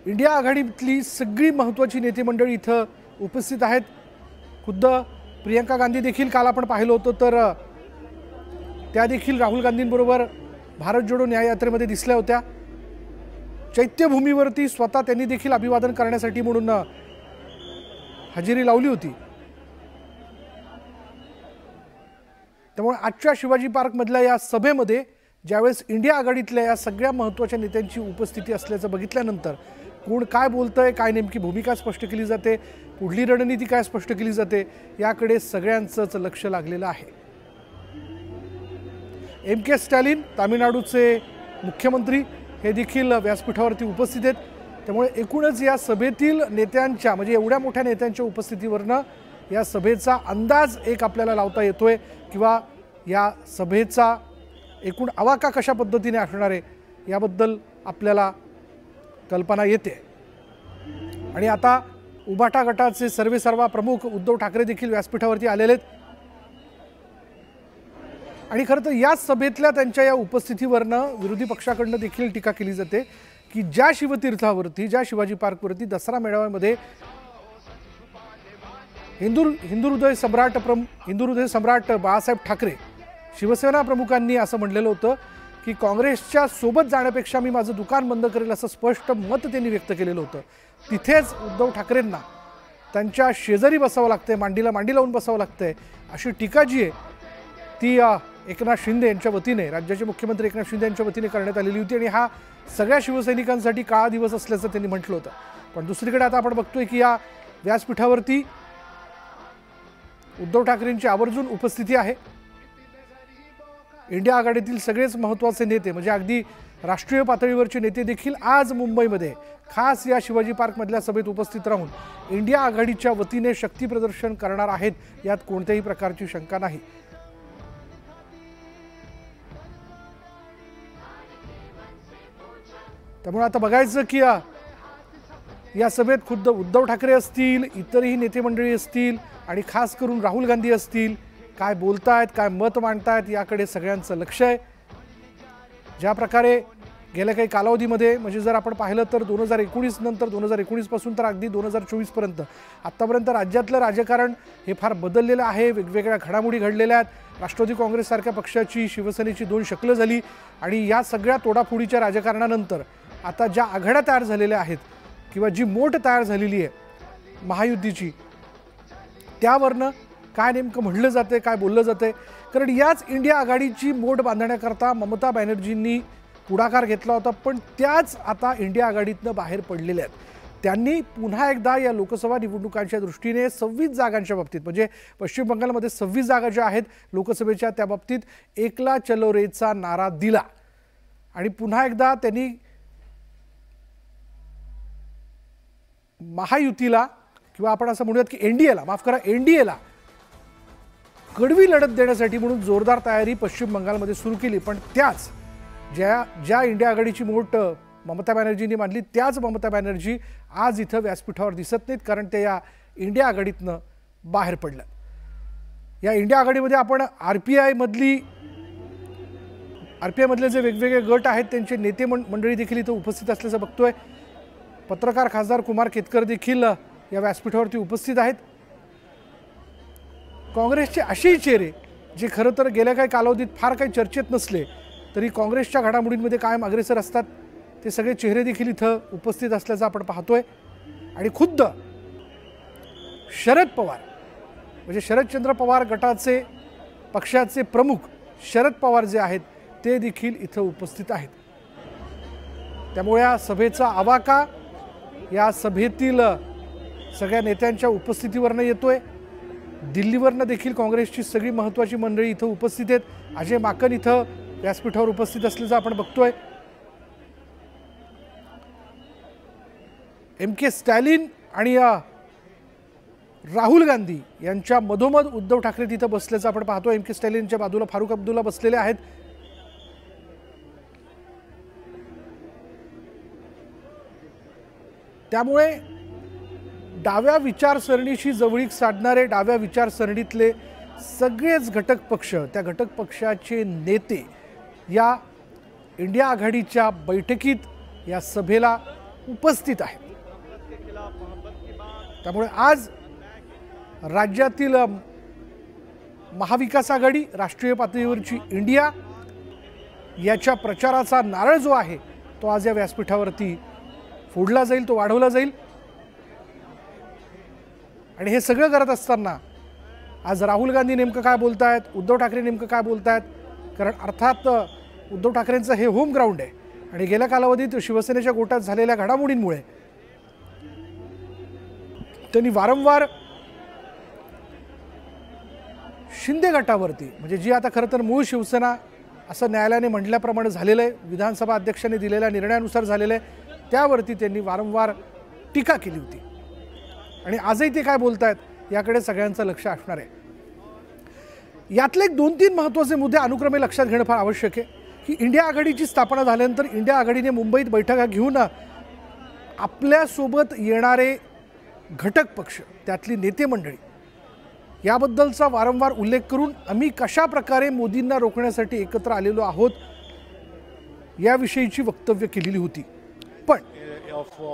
India आघाडीतली सगळी महत्त्वाची नेते मंडळी इथं उपस्थित आहेत। खुद्द प्रियंका गांधी देखील काल आपण पाहिलं होतं तर त्या देखील राहुल गांधींबरोबर भारत जोडो न्याय यात्रेमध्ये दिसल्या होत्या। चैत्यभूमीवरती स्वतः त्यांनी देखील अभिवादन करण्यासाठी म्हणून हजेरी लावली होती। त्यामुळे आजच्या शिवाजी पार्क मधल्या या सभेमध्ये ज्यावेळेस इंडिया आघाडीतल्या या सगळ्या महत्त्वाच्या नेत्यांची उपस्थिती असल्याचं बघितल्यानंतर कोण काय बोलतंय, काय नेमकी भूमिका स्पष्ट केली जाते, पुढली रणनीती काय स्पष्ट केली जाते, याकडे सगळ्यांचंच लक्ष लागलेलं आहे। एम.के. स्टॅलिन तामिळनाडूचे मुख्यमंत्री हे देखील व्यासपीठावरती उपस्थित आहेत। त्यामुळे एकूणच या सभेतील नेत्यांच्या म्हणजे एवढ्या मोठ्या नेत्यांच्या उपस्थितीवरनं या सभेचा अंदाज एक आपल्याला लावता येतोय किंवा या सभेचा एकूण आवाका कशा पद्धतीने असणार आहे याबद्दल आपल्याला कल्पना येते। आणि आता उभाटा गटाचे सर्वेसर्वा प्रमुख उद्धव ठाकरे देखील व्यासपीठावरती आलेले आहेत। आणि खरं तर या सभेतल्या त्यांच्या या उपस्थितीवरनं विरोधी पक्षाकडून देखील टीका केली जाते की ज्या शिवतीर्थावरती ज्या शिवाजी पार्कवरती दसरा मेळाव्यामध्ये हिंदू हृदय सम्राट बाळासाहेब ठाकरे शिवसेना प्रमुखांनी असं म्हणलेलं होतं की काँग्रेसच्या सोबत जाण्यापेक्षा मी माझं दुकान बंद करेल असं स्पष्ट मत त्यांनी व्यक्त केलेलं होतं। तिथेच उद्धव ठाकरेंना त्यांच्या शेजारी बसावं लागतंय, मांडीला मांडी लावून बसावं लागतंय अशी टीका जी आहे ती एकनाथ शिंदे यांच्या वतीने राज्याचे मुख्यमंत्री एकनाथ शिंदे यांच्या वतीने करण्यात आलेली होती। आणि हा सगळ्या शिवसैनिकांसाठी काळा दिवस असल्याचं त्यांनी म्हटलं होतं। पण दुसरीकडे आता आपण बघतोय की या व्यासपीठावरती उद्धव ठाकरेंची आवर्जून उपस्थिती आहे। इंडिया आघाडीतील सगळेच महत्त्वाचे नेते म्हणजे अगदी राष्ट्रीय पातळीवरचे नेते देखील आज मुंबईमध्ये खास या शिवाजी पार्कमधल्या सभेत उपस्थित राहून इंडिया आघाडीच्या वतीने शक्ती प्रदर्शन करणार आहेत, यात कोणत्याही प्रकारची शंका नाही। त्यामुळे आता बघायचं की या सभेत खुद्द उद्धव ठाकरे असतील, इतरही नेते मंडळी असतील आणि खास करून राहुल गांधी असतील, काय बोलतायत, काय मत मांडतायत याकडे सगळ्यांचं लक्ष आहे। ज्या प्रकारे गेल्या काही कालावधीमध्ये म्हणजे जर आपण पाहिलं तर 2019 नंतर 2019 पासून तर अगदी 2024 पर्यंत आतापर्यंत राज्यातलं राजकारण हे फार बदललेलं आहे। वेगवेगळ्या घडामोडी घडलेल्या आहेत। राष्ट्रवादी काँग्रेससारख्या पक्षाची शिवसेनेची दोन शकलं झाली आणि या सगळ्या तोडाफोडीच्या राजकारणानंतर आता ज्या आघाड्या तयार झालेल्या आहेत किंवा जी मोठ तयार झालेली आहे महायुतीची त्यावरनं काय नेमकं म्हणलं जाते, काय बोललं जाते। कारण याच इंडिया आघाडीची मोठ बांधण्याकरता ममता बॅनर्जींनी पुढाकार घेतला होता, पण त्याच आता इंडिया आघाडीतनं बाहेर पडलेल्या आहेत। त्यांनी पुन्हा एकदा या लोकसभा निवडणुकांच्या दृष्टीने 26 जागांच्या बाबतीत म्हणजे पश्चिम बंगालमध्ये 26 जागा ज्या आहेत लोकसभेच्या त्या बाबतीत एकला चलो रेचा नारा दिला आणि पुन्हा एकदा त्यांनी महायुतीला किंवा आपण असं म्हणूयात की एनडीएला माफ करा एनडीएला कडवी लढत देण्यासाठी म्हणून जोरदार तयारी पश्चिम बंगालमध्ये सुरू केली। पण त्याच ज्या इंडिया आघाडीची मोठ ममता बॅनर्जींनी मांडली त्याच ममता बॅनर्जी आज इथं व्यासपीठावर दिसत नाहीत, कारण ते या इंडिया आघाडीतनं बाहेर पडल्या। या इंडिया आघाडीमध्ये आपण आरपीआय मधले जे वेगवेगळे गट आहेत त्यांचे नेते मंडळी देखील इथं उपस्थित असल्याचं बघतोय। पत्रकार खासदार कुमार केतकर देखील या व्यासपीठावरती उपस्थित आहेत। काँग्रेसचे असेही चेहरे जे खरं तर गेल्या काही कालावधीत फार काही चर्चेत नसले तरी काँग्रेसच्या घडामोडींमध्ये कायम अग्रेसर असतात, ते सगळे चेहरे देखील इथं उपस्थित असल्याचं आपण पाहतोय। आणि खुद्द शरद पवार म्हणजे शरदचंद्र पवार गटाचे पक्षाचे प्रमुख शरद पवार जे आहेत ते देखील इथं उपस्थित आहेत। त्यामुळे या सभेचा आवाका या सभेतील सगळ्या नेत्यांच्या उपस्थितीवरनं येतोय। दिल्लीवरनं देखील काँग्रेसची सगळी महत्त्वाची मंडळी इथं उपस्थित आहेत। अजय माकन इथं व्यासपीठावर उपस्थित असल्याचं आपण बघतोय। एम.के. स्टॅलिन आणि राहुल गांधी यांच्या मधोमध उद्धव ठाकरे तिथं बसल्याचं आपण पाहतो। एम.के. स्टॅलिनच्या बाजूला फारुख अब्दुल्ला बसलेले आहेत। त्यामुळे डाव्या विचारसरणीशी जवळीक साधणारे डाव्या विचारसरणीतले सगळेच घटक पक्ष त्या घटक पक्षाचे नेते या इंडिया आघाडीच्या बैठकीत या सभेला उपस्थित आहेत। त्यामुळे आज राज्यातील महाविकास आघाडी, राष्ट्रीय पातळीवरची इंडिया याच्या प्रचाराचा नारळ जो आहे तो आज या व्यासपीठावरती फोडला जाईल, तो वाढवला जाईल। आणि हे सगळं करत असताना आज राहुल गांधी नेमकं काय बोलतायत, उद्धव ठाकरे नेमकं काय बोलतायत, कारण अर्थात उद्धव ठाकरेंचं हे होम ग्राउंड आहे आणि गेल्या कालावधीत शिवसेनेच्या गोटात झालेल्या घडामोडींमुळे त्यांनी वारंवार शिंदे गटावरती, म्हणजे जी आता खरं तर मूळ शिवसेना असं न्यायालयाने म्हटल्याप्रमाणे झालेलं आहे, विधानसभा अध्यक्षांनी दिलेल्या निर्णयानुसार झालेलं आहे, त्यावरती त्यांनी वारंवार टीका केली होती। आणि आजही ते काय बोलतायत याकडे सगळ्यांचं लक्ष असणार आहे। यातले 2-3 महत्त्वाचे मुद्दे अनुक्रमे लक्षात घेणं फार आवश्यक आहे की इंडिया आघाडीची स्थापना झाल्यानंतर इंडिया आघाडीने मुंबईत बैठका घेऊन आपल्यासोबत येणारे घटक पक्ष, त्यातली नेते मंडळी याबद्दलचा वारंवार उल्लेख करून आम्ही कशा प्रकारे मोदींना रोखण्यासाठी एकत्र आलेलो आहोत याविषयीची वक्तव्य केलेली होती। पण